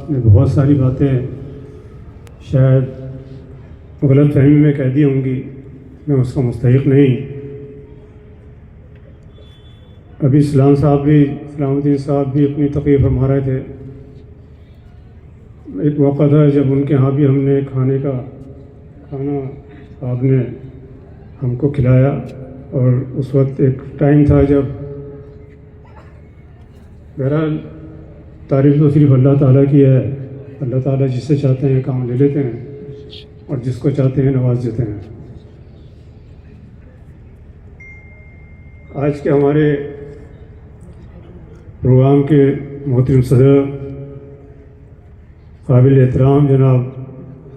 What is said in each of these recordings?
نے بہت ساری باتیں شاید غلط فہمی میں کہہ دی ہوں گی، میں اس کا مستحق نہیں۔ ابھی سلام الدین صاحب بھی اپنی تقریر فرما رہے تھے۔ ایک موقع تھا جب ان کے ہاں بھی ہم نے کھانا آپ نے ہم کو کھلایا، اور اس وقت ایک ٹائم تھا جب بہرحال تعریف تو صرف اللہ تعالیٰ کی ہے، اللہ تعالیٰ جس سے چاہتے ہیں کام لے لیتے ہیں اور جس کو چاہتے ہیں نواز دیتے ہیں۔ آج کے ہمارے پروگرام کے محترم صدر قابل احترام جناب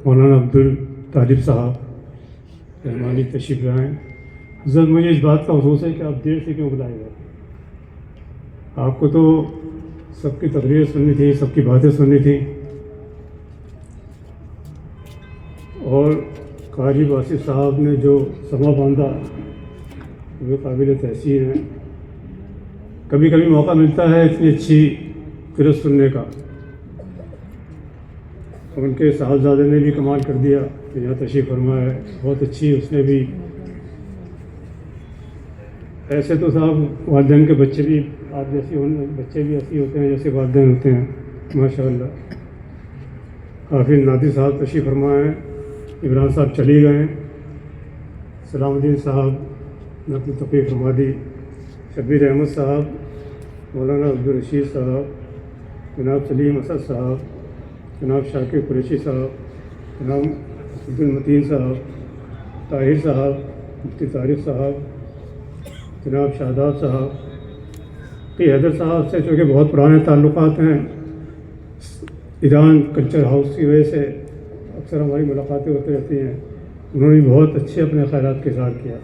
مولانا عبدالطالب صاحب رحمانی تشریف لائیں۔ حضرت مجھے اس بات کا افسوس ہے کہ آپ دیر سے کیوں بلائے گئے؟ آپ کو تو سب کی تقریر سننی تھی، سب کی باتیں سننی تھیں، اور قاری واصف صاحب نے جو سما باندھا وہ قابل تحسین ہے۔ کبھی کبھی موقع ملتا ہے اتنی اچھی قرأت سننے کا۔ ان کے صاحبزادے نے بھی کمال کر دیا کہ یہاں تشریف فرما ہے، بہت اچھی اس نے بھی۔ ایسے تو صاحب والدین کے بچے بھی آپ جیسی بچے بھی ایسے ہوتے ہیں جیسے والدین ہوتے ہیں، ماشاء اللہ۔ حافظ نادی صاحب تشریف فرما ہیں، عمران صاحب چلی گئے ہیں، سلام الدین صاحب نے اپنی تقریر فرما دی، شبیر احمد صاحب، مولانا عبدالرشید صاحب، جناب سلیم اسد صاحب، جناب شاکر قریشی صاحب، جناب عبدالمتین صاحب، طاہر صاحب، مفتی طارق صاحب، جناب شاداب صاحب، حیدر صاحب سے چونکہ بہت پرانے تعلقات ہیں، ایران کلچر ہاؤس کی وجہ سے اکثر ہماری ملاقاتیں ہوتی رہتی ہیں۔ انہوں نے بہت اچھے اپنے خیالات کا اظہار کیا،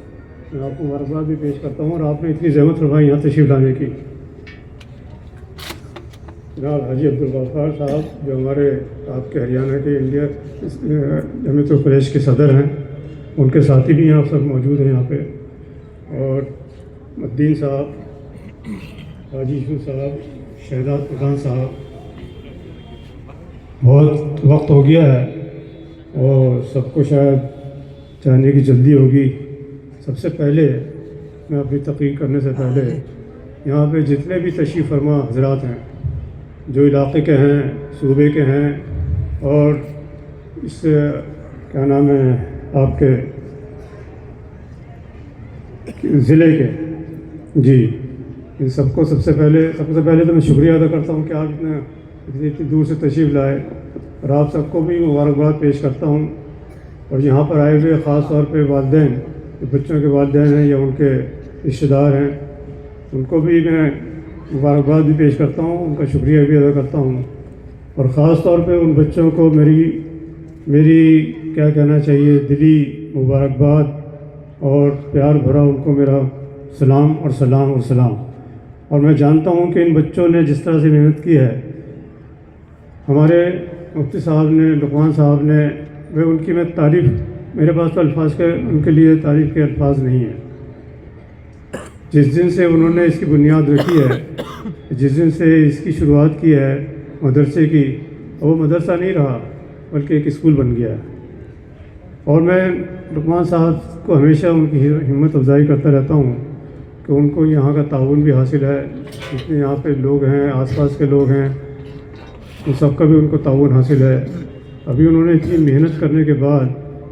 میں آپ کو مبارکباد بھی پیش کرتا ہوں، اور آپ نے اتنی زحمت فرمائی یہاں تشریف لانے کی۔ جناب حاجی عبدالغفار صاحب جو ہمارے آپ کے ہریانہ کے انڈیا جمعیت القریش کے صدر ہیں، ان کے ساتھی بھی یہاں سب موجود ہیں یہاں پہ، اور الدین صاحب، حاجی یوسف صاحب، شہزاد پردھان صاحب۔ بہت وقت ہو گیا ہے اور سب کو شاید جانے کی جلدی ہوگی۔ سب سے پہلے میں اپنی تقریر کرنے سے پہلے یہاں پہ جتنے بھی تشریف فرما حضرات ہیں، جو علاقے کے ہیں، صوبے کے ہیں، اور اس کیا نام ہے آپ کے ضلع کے، جی ان سب سے پہلے تو میں شکریہ ادا کرتا ہوں کہ آپ اتنی دور سے تشریف لائے، اور آپ سب کو بھی مبارکباد پیش کرتا ہوں۔ اور یہاں پر آئے ہوئے خاص طور پہ والدین، بچوں کے والدین ہیں یا ان کے رشتہ دار ہیں، ان کو بھی میں مبارکباد بھی پیش کرتا ہوں، ان کا شکریہ بھی ادا کرتا ہوں۔ اور خاص طور پہ ان بچوں کو میری کیا کہنا چاہیے، دلی مبارکباد اور پیار بھرا ان کو میرا سلام اور سلام اور سلام۔ اور میں جانتا ہوں کہ ان بچوں نے جس طرح سے محنت کی ہے، ہمارے مفتی صاحب نے، لقمان صاحب نے، ان کی میں تعریف، میرے پاس تو الفاظ کے ان کے لیے تعریف کے الفاظ نہیں ہیں۔ جس دن سے انہوں نے اس کی بنیاد رکھی ہے، جس دن سے اس کی شروعات کی ہے مدرسے کی، وہ مدرسہ نہیں رہا بلکہ ایک اسکول بن گیا ہے۔ اور میں لقمان صاحب کو ہمیشہ ان کی ہمت افزائی کرتا رہتا ہوں کہ ان کو یہاں کا تعاون بھی حاصل ہے، جتنے یہاں پہ لوگ ہیں، آس پاس کے لوگ ہیں، ان سب کا بھی ان کو تعاون حاصل ہے۔ ابھی انہوں نے اتنی محنت کرنے کے بعد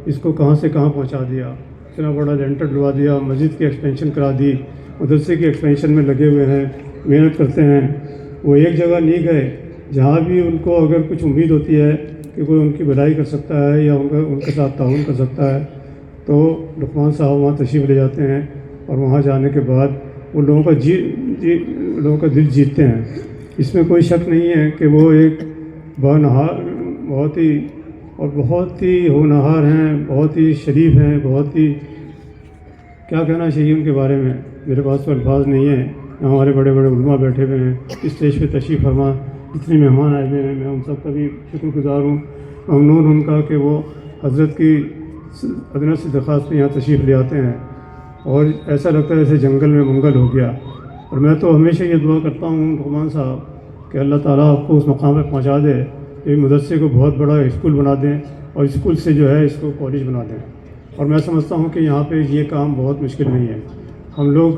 اس کو کہاں سے کہاں پہنچا دیا، اتنا بڑا لینٹر ڈلوا دیا، مسجد کی ایکسپینشن کرا دی، مدرسے کی ایکسپینشن میں لگے ہوئے ہیں، محنت کرتے ہیں۔ وہ ایک جگہ نہیں گئے جہاں بھی ان کو اگر کچھ امید ہوتی ہے کہ کوئی ان کی بھلائی کر سکتا ہے یا ان کے ساتھ تعاون کر سکتا ہے، تو لقمان صاحب وہاں تشریف لے جاتے ہیں، اور وہاں جانے کے بعد وہ لوگوں کا دل جیتتے ہیں۔ اس میں کوئی شک نہیں ہے کہ وہ ایک بہت ہی ہونہار ہیں، بہت ہی شریف ہیں، بہت ہی کیا کہنا چاہیے ان کے بارے میں، میرے پاس تو الفاظ نہیں ہیں۔ ہمارے بڑے بڑے علماء بیٹھے ہوئے ہیں اس اسٹیج پہ تشریف فرما، جتنے مہمان آئے ہوئے ہیں، میں ان سب کا بھی شکر گزار ہوں، ممنون ان کا کہ وہ حضرت کی ادنا سی درخواست پہ یہاں تشریف لے آتے ہیں، اور ایسا لگتا ہے جیسے جنگل میں منگل ہو گیا۔ اور میں تو ہمیشہ یہ دعا کرتا ہوں لقمان صاحب کہ اللہ تعالیٰ آپ کو اس مقام پہ پہنچا دے یہ مدرسے کو بہت بڑا اسکول بنا دیں اور اسکول سے جو ہے اس کو کالج بنا دیں. اور میں سمجھتا ہوں کہ یہاں پہ یہ کام بہت مشکل نہیں ہے. ہم لوگ،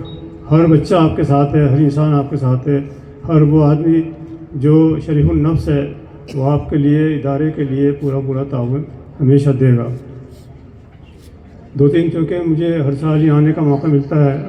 ہر بچہ آپ کے ساتھ ہے، ہر انسان آپ کے ساتھ ہے، ہر وہ آدمی جو شریف النفس ہے وہ آپ کے لیے، ادارے کے لیے پورا تعاون ہمیشہ دے گا. 2-3 کیونکہ مجھے ہر سال یہاں آنے کا موقع ملتا ہے.